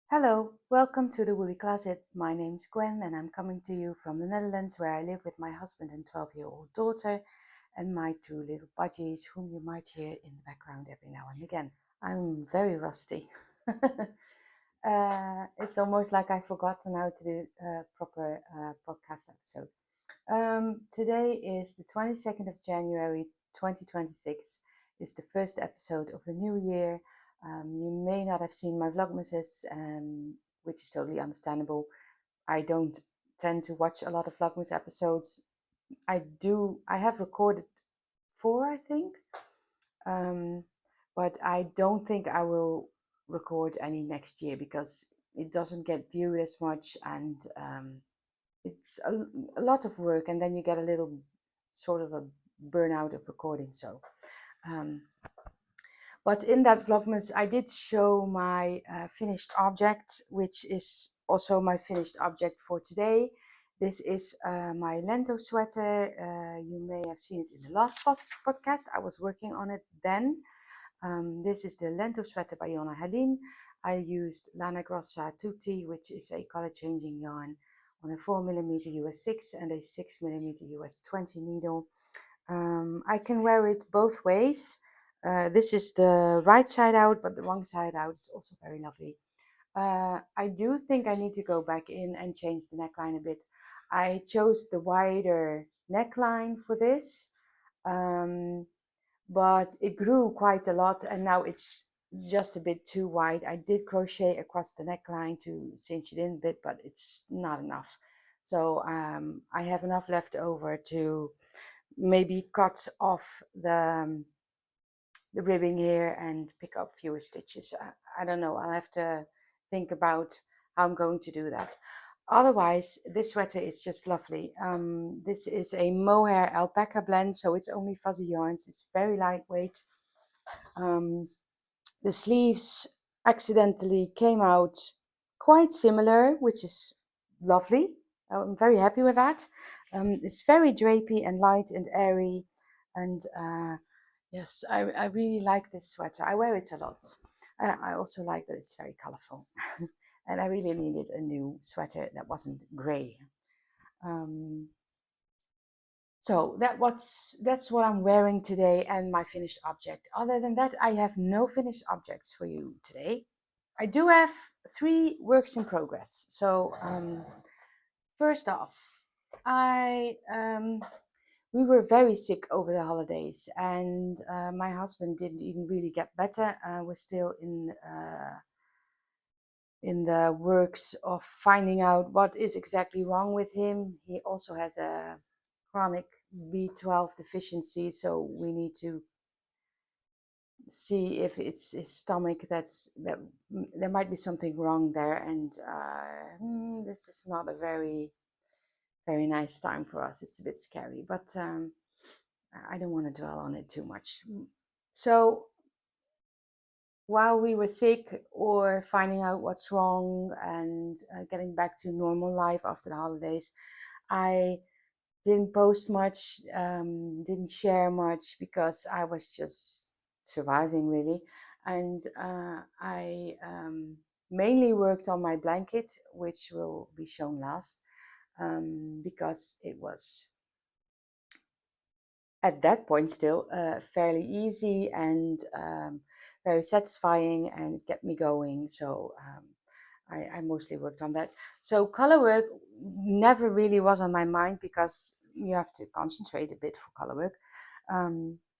Hello, welcome to the Woolly Closet. My name's Gwen and I'm coming to you from the Netherlands where I live with my husband and 12-year-old daughter and my two little budgies whom you might hear in the background every now and again. I'm very rusty. It's almost like I've forgotten how to do a proper podcast episode. Today is the 22nd of January 2026. It's the first episode of the new year. You may not have seen my vlogmases, which is totally understandable. I don't tend to watch a lot of vlogmas episodes. I have recorded 4, I think, but I don't think I will record any next year because it doesn't get viewed as much, and it's a lot of work, and then you get a little sort of a burnout of recording. Um, but in that vlogmas I did show my finished object, which is also my finished object for today. This is my Lento sweater. You may have seen it in the last podcast. I was working on it then. This is the Lento sweater by Jonna Helin. I used Lana Grossa Tutti, which is a color changing yarn, on a 4mm US 6 and a 6mm US 20 needle. I can wear it both ways. This is the right side out, but the wrong side out is also very lovely. I do think I need to go back in and change the neckline a bit. I chose the wider neckline for this. But it grew quite a lot and now it's just a bit too wide. I did crochet across the neckline to cinch it in a bit, but it's not enough. So I have enough left over to maybe cut off the ribbing here and pick up fewer stitches. I don't know. I'll have to think about how I'm going to do that. Otherwise, this sweater is just lovely. This is a mohair alpaca blend, so it's only fuzzy yarns. It's very lightweight. The sleeves accidentally came out quite similar, which is lovely. I'm very happy with that. It's very drapey and light and airy, and yes, I really like this sweater. I wear it a lot. I also like that it's very colorful. And I really needed a new sweater that wasn't grey. So that's what I'm wearing today and my finished object. Other than that, I have no finished objects for you today. I do have 3 works in progress. So first off, I we were very sick over the holidays, and my husband didn't even really get better. We're still in the works of finding out what is exactly wrong with him. He also has a chronic B12 deficiency, so we need to see if it's his stomach that there might be something wrong there, and this is not a very nice time for us. It's a bit scary, but I don't want to dwell on it too much. So while we were sick or finding out what's wrong and getting back to normal life after the holidays, I didn't post much, didn't share much because I was just surviving really. And I mainly worked on my blanket, which will be shown last, because it was at that point still fairly easy and very satisfying and kept me going. So I mostly worked on that. So color work never really was on my mind because you have to concentrate a bit for color work.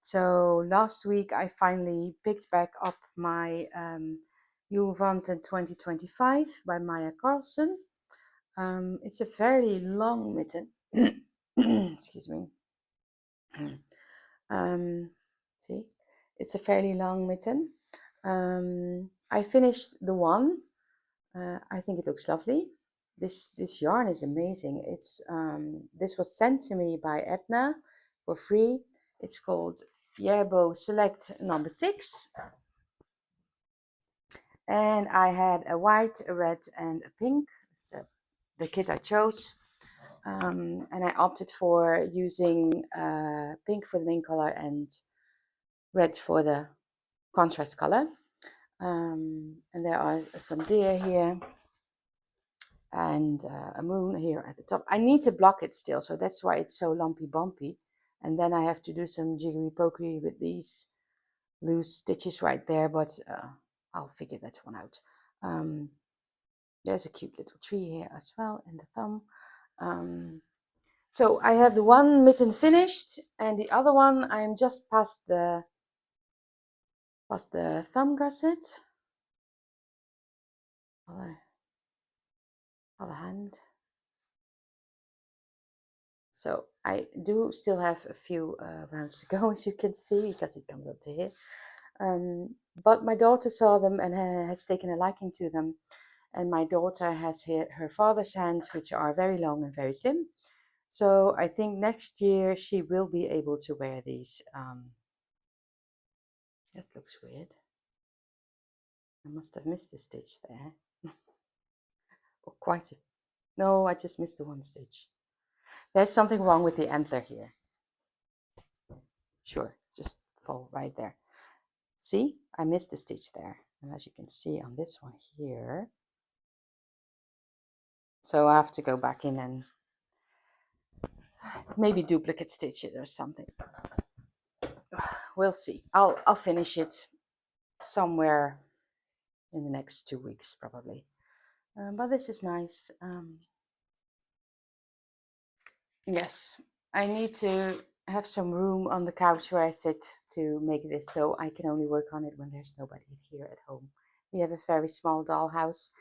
So last week I finally picked back up my Julvanten 2025 by Maja Karlsson. It's a fairly long mitten. Excuse me. See, it's a fairly long mitten. I finished the one. I think it looks lovely. This yarn is amazing. This was sent to me by Edna for free. It's called Yerbo Select number 6. And I had a white, a red, and a pink. It's the kit I chose. And I opted for using pink for the main color and red for the contrast color. And there are some deer here and a moon here at the top. I need to block it still, so that's why it's so lumpy bumpy. And then I have to do some jiggery pokery with these loose stitches right there, but I'll figure that one out. There's a cute little tree here as well in the thumb. So I have the one mitten finished, and the other one I'm just past the thumb gusset. Other hand. So I do still have a few rounds to go, as you can see, because it comes up to here. But my daughter saw them and has taken a liking to them. And my daughter has her father's hands, which are very long and very slim. So I think next year she will be able to wear these. That looks weird. I must have missed a stitch there. Or quite a... No, I just missed the one stitch. There's something wrong with the antler here. Sure, just fall right there. See, I missed a stitch there. And as you can see on this one here, so I have to go back in and maybe duplicate stitch it or something. We'll see. I'll finish it somewhere in the next 2 weeks probably. But this is nice. Yes, I need to have some room on the couch where I sit to make this, so I can only work on it when there's nobody here at home. We have a very small dollhouse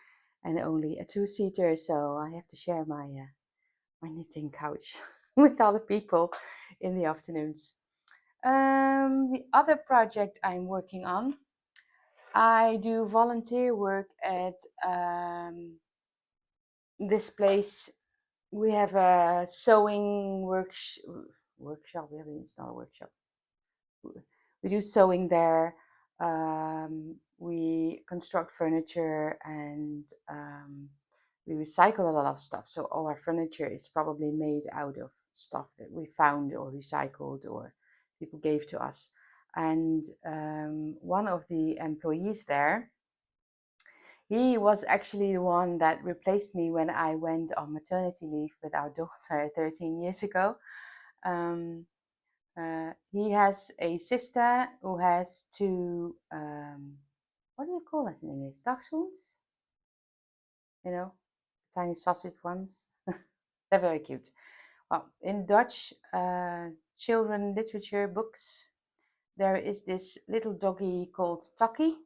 and only a two-seater, so I have to share my knitting couch with other people in the afternoons. The other project I'm working on, I do volunteer work at this place. We have a sewing workshop. It's not a workshop. We do sewing there. We construct furniture and we recycle a lot of stuff. So all our furniture is probably made out of stuff that we found or recycled or people gave to us. And one of the employees there, he was actually the one that replaced me when I went on maternity leave with our daughter 13 years ago. He has a sister who has two, what do you call that in English? Dachshunds? You know, tiny sausage ones. They're very cute. Well, in Dutch children literature books, there is this little doggy called Taki.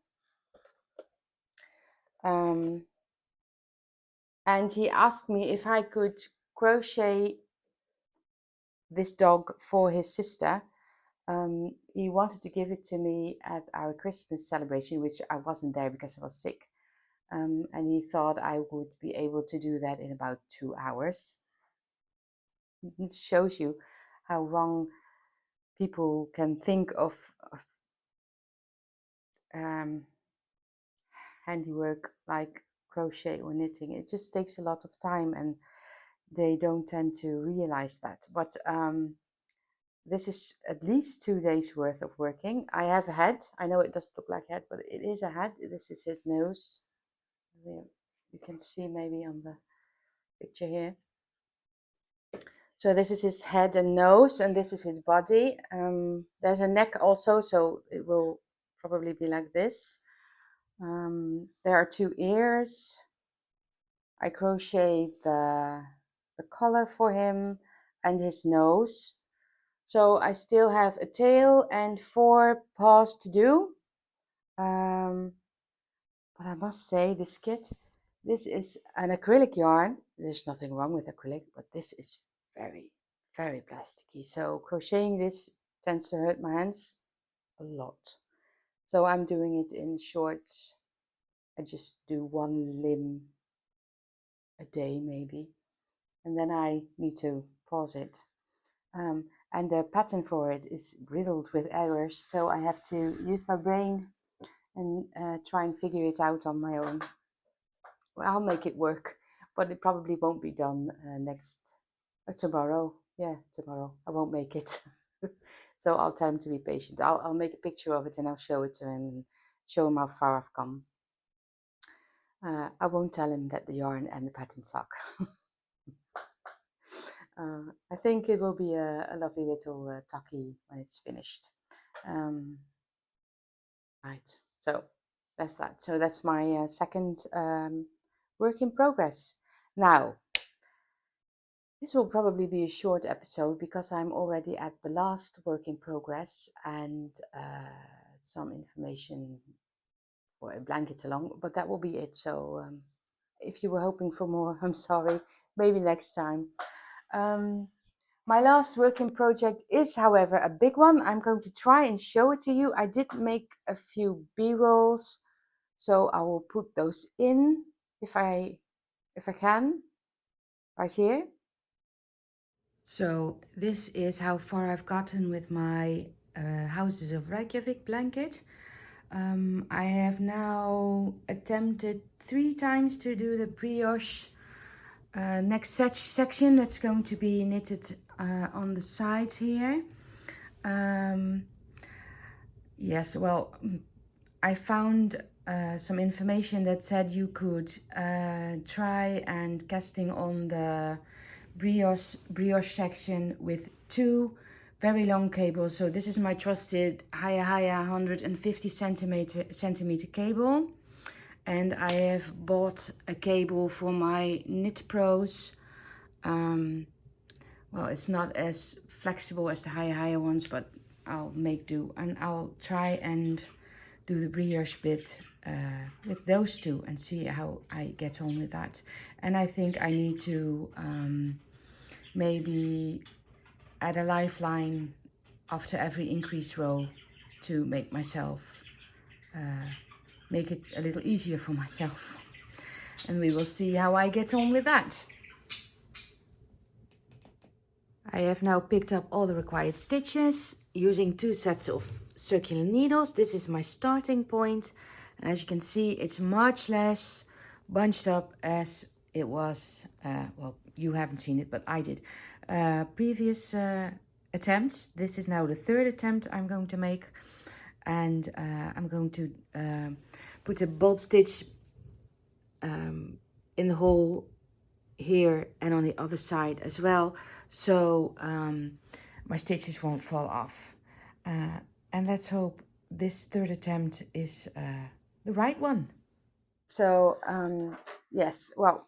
And he asked me if I could crochet this dog for his sister. He wanted to give it to me at our Christmas celebration, which I wasn't there because I was sick. And he thought I would be able to do that in about 2 hours. It shows you how wrong people can think of handiwork like crochet or knitting. It just takes a lot of time and they don't tend to realize that. But this is at least 2 days worth of working. I have a head. I know it doesn't look like a head, but it is a head. This is his nose. You can see maybe on the picture here. So this is his head and nose, and this is his body. There's a neck also, so it will probably be like this. There are 2 ears. I crochet the collar for him and his nose. So I still have a tail and 4 paws to do. But I must say, this kit, this is an acrylic yarn. There's nothing wrong with acrylic, but this is very, very plasticky. So crocheting this tends to hurt my hands a lot. So I'm doing it in shorts. I just do 1 limb a day maybe. And then I need to pause it. And the pattern for it is riddled with errors. So I have to use my brain and try and figure it out on my own. Well, I'll make it work, but it probably won't be done tomorrow. Yeah, tomorrow. I won't make it. So I'll tell him to be patient. I'll make a picture of it and I'll show it to him and show him how far I've come. I won't tell him that the yarn and the pattern suck. I think it will be a lovely little tucky when it's finished. Right, so that's that. So that's my second work in progress. Now, this will probably be a short episode because I'm already at the last work in progress and some information for a Blanketalong, but that will be it. So if you were hoping for more, I'm sorry, maybe next time. My last working project is, however, a big one. I'm going to try and show it to you. I did make a few B-rolls, so I will put those in if I can, right here. So this is how far I've gotten with my Houses of Reykjavik blanket. I have now attempted 3 times to do the brioche next section that's going to be knitted on the sides here. Yes, well, I found some information that said you could try and casting on the brioche section with 2 very long cables. So this is my trusted Haya 150 centimeter cable, and I have bought a cable for my Knit Pros. Well, it's not as flexible as the Haya ones, but I'll make do, and I'll try and do the brioche bit with those 2 and see how I get on with that. And I think I need to maybe add a lifeline after every increase row to make myself make it a little easier for myself, and we will see how I get on with that. I have now picked up all the required stitches using 2 sets of circular needles. This is my starting point, and as you can see, it's much less bunched up as it was, well, you haven't seen it, but I did, previous attempts. This is now the 3rd attempt I'm going to make, and I'm going to put a bulb stitch in the hole here and on the other side as well, so my stitches won't fall off, and let's hope this 3rd attempt is the right one. So yes, well,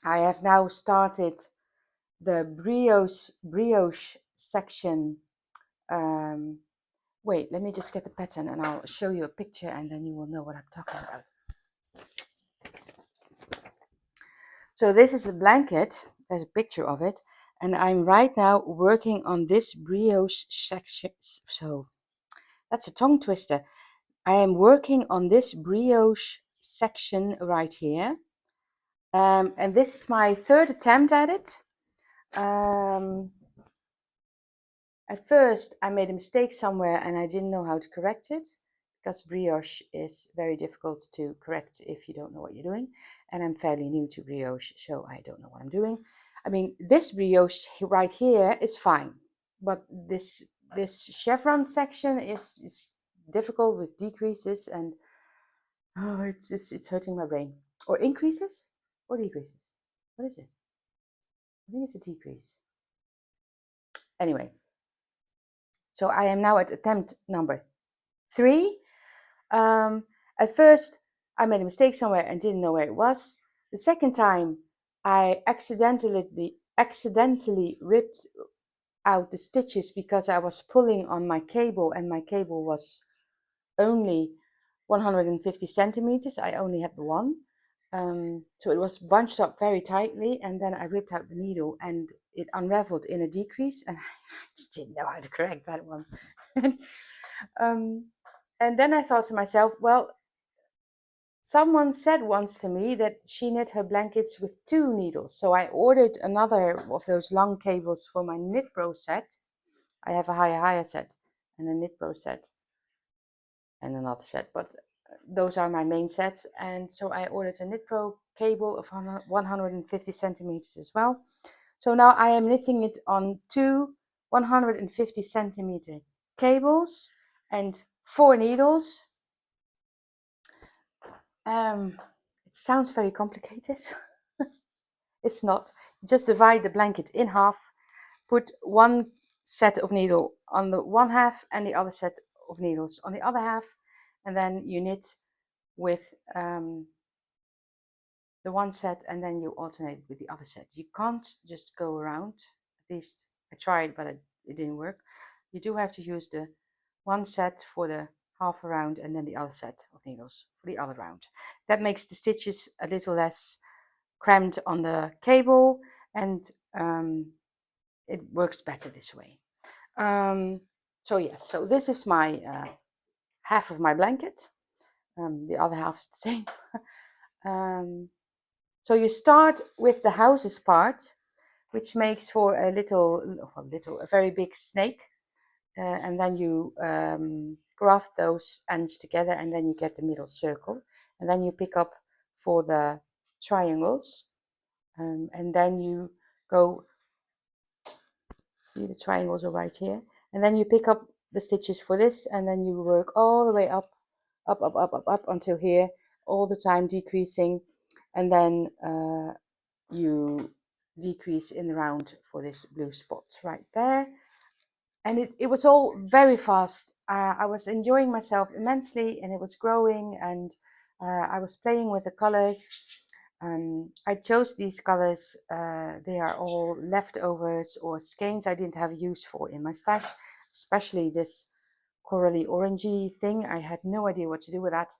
I have now started the brioche section. Wait, let me just get the pattern and I'll show you a picture, and then you will know what I'm talking about. So this is the blanket, there's a picture of it, and I'm right now working on this brioche section. So that's a tongue twister. I am working on this brioche section right here, and this is my 3rd attempt at it. At first I made a mistake somewhere and I didn't know how to correct it, because brioche is very difficult to correct if you don't know what you're doing, and I'm fairly new to brioche, so I don't know what I'm doing. I mean, this brioche right here is fine, but this chevron section is difficult with decreases, and oh, it's hurting my brain. Or increases or decreases. What is it? I think it's a decrease. Anyway, so I am now at attempt number 3. At first, I made a mistake somewhere and didn't know where it was. The second time, I accidentally ripped out the stitches because I was pulling on my cable, and my cable was only 150 centimeters. I only had the one. So it was bunched up very tightly, and then I ripped out the needle and it unraveled in a decrease, and I just didn't know how to correct that one. And then I thought to myself, well, someone said once to me that she knit her blankets with 2 needles. So I ordered another of those long cables for my Knit Pro set. I have a Haya set and a Knit Pro set and another set, but those are my main sets. And so I ordered a Knit Pro cable of 150 centimeters as well. So now I am knitting it on 2 150 centimeter cables and 4 needles. It sounds very complicated. It's not. Just divide the blanket in half, put one set of needle on the one half and the other set of needles on the other half, and then you knit with the one set and then you alternate with the other set. You can't just go around. At least I tried, but it didn't work. You do have to use the one set for the half around and then the other set of needles for the other round. That makes the stitches a little less crammed on the cable, and it works better this way. So yes, so this is my half of my blanket. The other half is the same. So you start with the houses part, which makes for a very big snake, and then you graft those ends together, and then you get the middle circle, and then you pick up for the triangles, and then you go. See, the triangles are right here, and then you pick up the stitches for this, and then you work all the way up, up until here, all the time decreasing, and then you decrease in the round for this blue spot right there. And it was all very fast. I was enjoying myself immensely, and it was growing, and I was playing with the colors. I chose these colors. They are all leftovers or skeins I didn't have use for in my stash, especially this corally orangey thing. I had no idea what to do with that,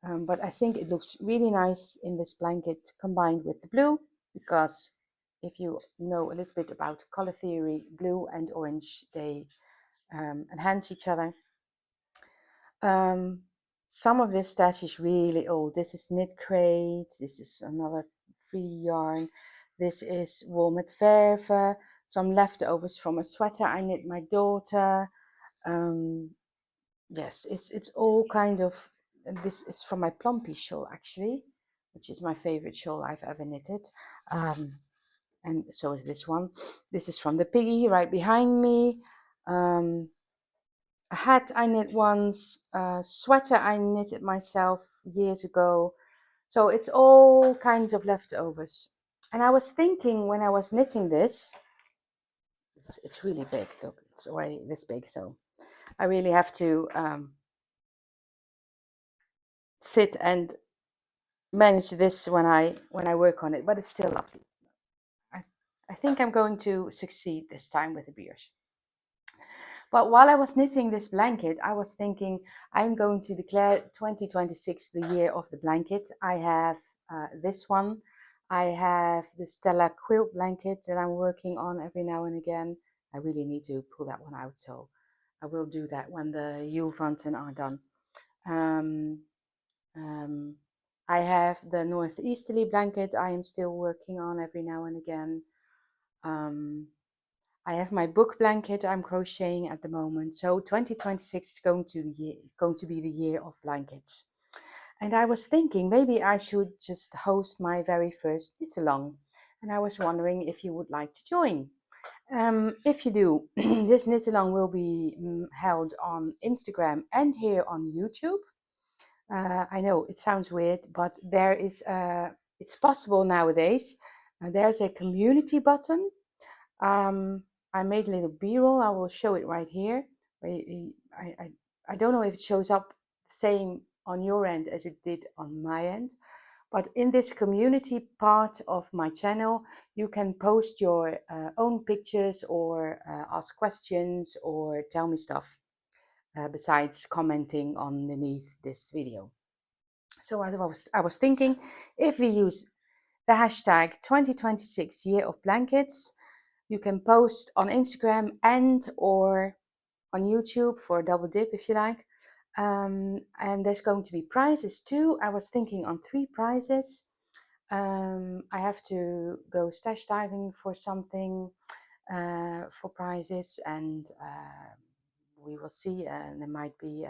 but I think it looks really nice in this blanket combined with the blue, because if you know a little bit about color theory, blue and orange, they enhance each other. Some of this stash is really old. This is knit crate. This is another free yarn. This is wool met verve. Some leftovers from a sweater I knit my daughter. Yes, it's all kind of. This is from my Plumpy shawl actually, which is my favorite shawl I've ever knitted. And so is this one. This is from the Piggy right behind me. A hat I knit once, a sweater I knitted myself years ago. So it's all kinds of leftovers. And I was thinking when I was knitting this, it's really big. Look, it's already this big. So I really have to sit and manage this when I work on it. But it's still lovely. I think I'm going to succeed this time with the beers. But while I was knitting this blanket, I was thinking I'm going to declare 2026 the year of the blanket. I have this one. I have the Stella quilt blanket that I'm working on every now and again. I really need to pull that one out, so I will do that when the Julvanten are done. I have the Northeasterly blanket I am still working on every now and again. I have my book blanket I'm crocheting at the moment. So 2026 is going to be the year of blankets. And I was thinking maybe I should just host my very first knit along. And I was wondering if you would like to join. If you do, this knit along will be held on Instagram and here on YouTube. I know it sounds weird, but there is it's possible nowadays. There's a community button. I made a little b-roll. I will show it right here. I don't know if it shows up the same on your end as it did on my end, but in this community part of my channel, you can post your own pictures or ask questions or tell me stuff besides commenting underneath this video. So I was thinking, if we use the hashtag 2026 year of blankets, you can post on Instagram and or on YouTube for a double dip if you like. And there's going to be prizes too. I was thinking on 3 prizes. I have to go stash diving for something for prizes, and we will see. And there might be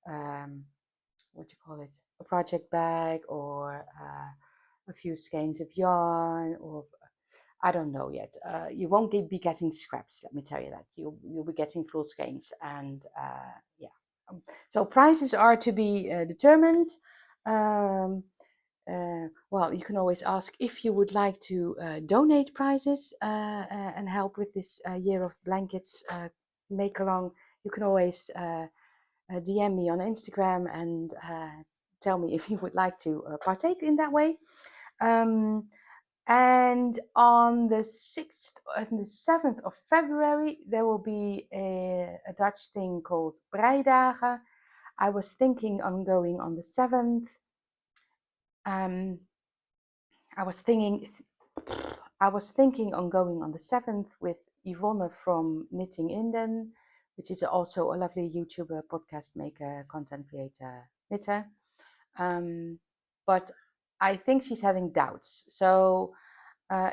what do you call it? A project bag or a few skeins of yarn, or I don't know yet. You won't be getting scraps, let me tell you that. You'll be getting full skeins, and yeah. So prices are to be determined. Well, you can always ask if you would like to donate prizes and help with this Year of Blankets make along. You can always DM me on Instagram and tell me if you would like to partake in that way. And on the 6th and the 7th of February, there will be a Dutch thing called Breidagen. I was thinking on going on the 7th. I was thinking on going on the 7th with Yvonne from Knitting Inden, which is also a lovely YouTuber, podcast maker, content creator, knitter. But I think she's having doubts. So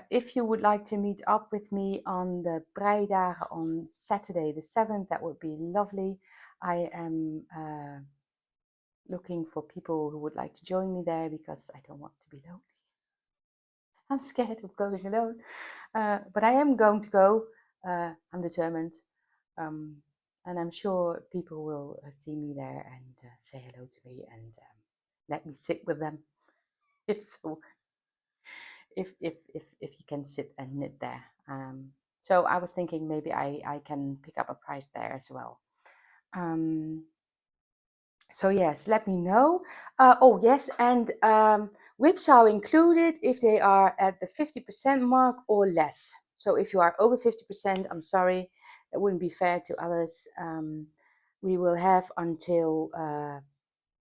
if you would like to meet up with me on the Breidagen on Saturday the 7th, that would be lovely. I am looking for people who would like to join me there because I don't want to be lonely. I'm scared of going alone. But I am going to go. I'm determined. And I'm sure people will see me there and say hello to me and let me sit with them. If so, if you can sit and knit there. So I was thinking maybe I can pick up a prize there as well. So yes, let me know. Oh yes, and whips are included if they are at the 50% mark or less. So if you are over 50%, I'm sorry, it wouldn't be fair to others. We will have until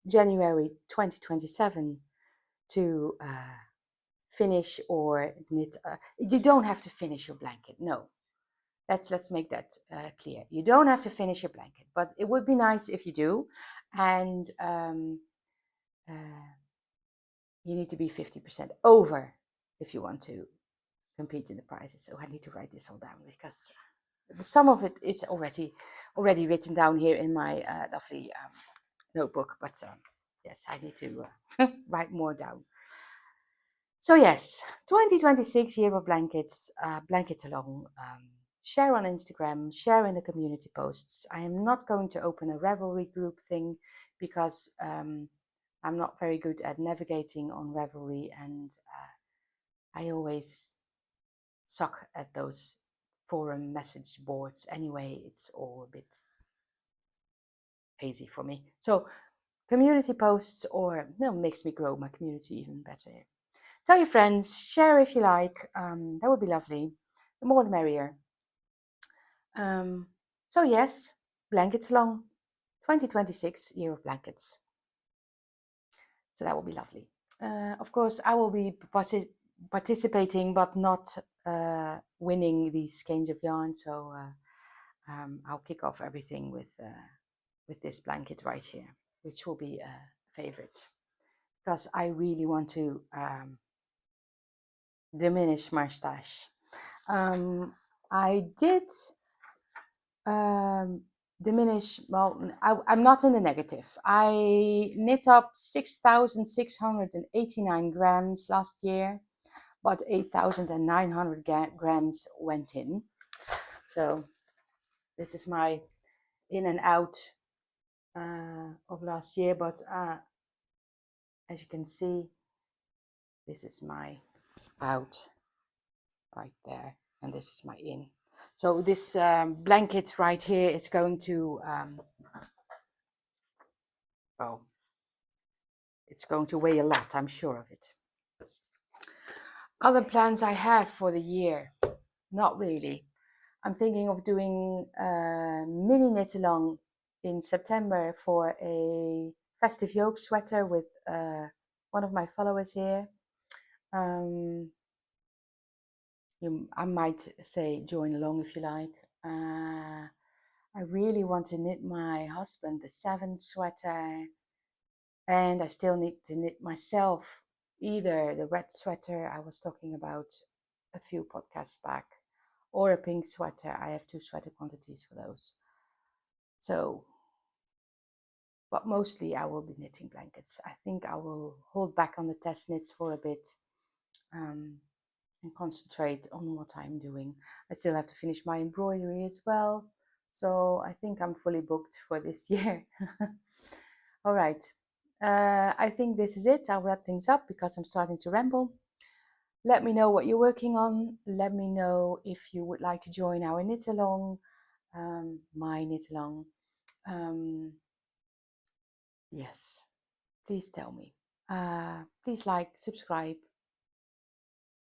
January 2027 to finish or knit. You don't have to finish your blanket, no. Let's make that clear. You don't have to finish your blanket, but it would be nice if you do. And you need to be 50% over if you want to compete in the prizes. So I need to write this all down because some of it is already written down here in my lovely notebook. But yes, I need to write more down. So yes, 2026 Year of Blankets, Blanketalong. Share on Instagram, share in the community posts. I am not going to open a Ravelry group thing because I'm not very good at navigating on Ravelry, and I always suck at those forum message boards anyway. It's all a bit hazy for me. So community posts or makes me grow my community even better. Tell your friends, share if you like. That would be lovely. The more the merrier. So yes, Blanketalong, 2026 Year of Blankets. So that will be lovely. Of course, I will be participating, but not winning these skeins of yarn. So I'll kick off everything with this blanket right here, which will be a favorite because I really want to diminish my stash. I did diminish, well, I'm not in the negative. I knit up 6,689 grams last year, but 8,900 grams went in. So this is my in and out of last year, but as you can see, this is my out right there, and this is my in. So this blanket right here is going to oh, it's going to weigh a lot, I'm sure of it. Other plans I have for the year, not really. I'm thinking of doing a mini knit along in September for a festive yoke sweater with one of my followers here. I might say join along if you like. I really want to knit my husband the Saven sweater, and I still need to knit myself either the red sweater I was talking about a few podcasts back, or a pink sweater. I have 2 sweater quantities for those. So, but mostly I will be knitting blankets. I think I will hold back on the test knits for a bit and concentrate on what I'm doing. I still have to finish my embroidery as well. So I think I'm fully booked for this year. All right. I think this is it. I'll wrap things up because I'm starting to ramble. Let me know what you're working on. Let me know if you would like to join our knit along, my knit along. Yes, please tell me. Please like, subscribe,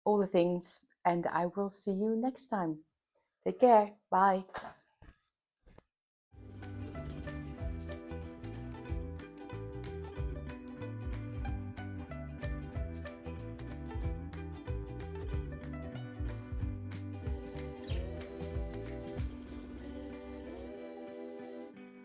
all the things, and I will see you next time. Take care. Bye.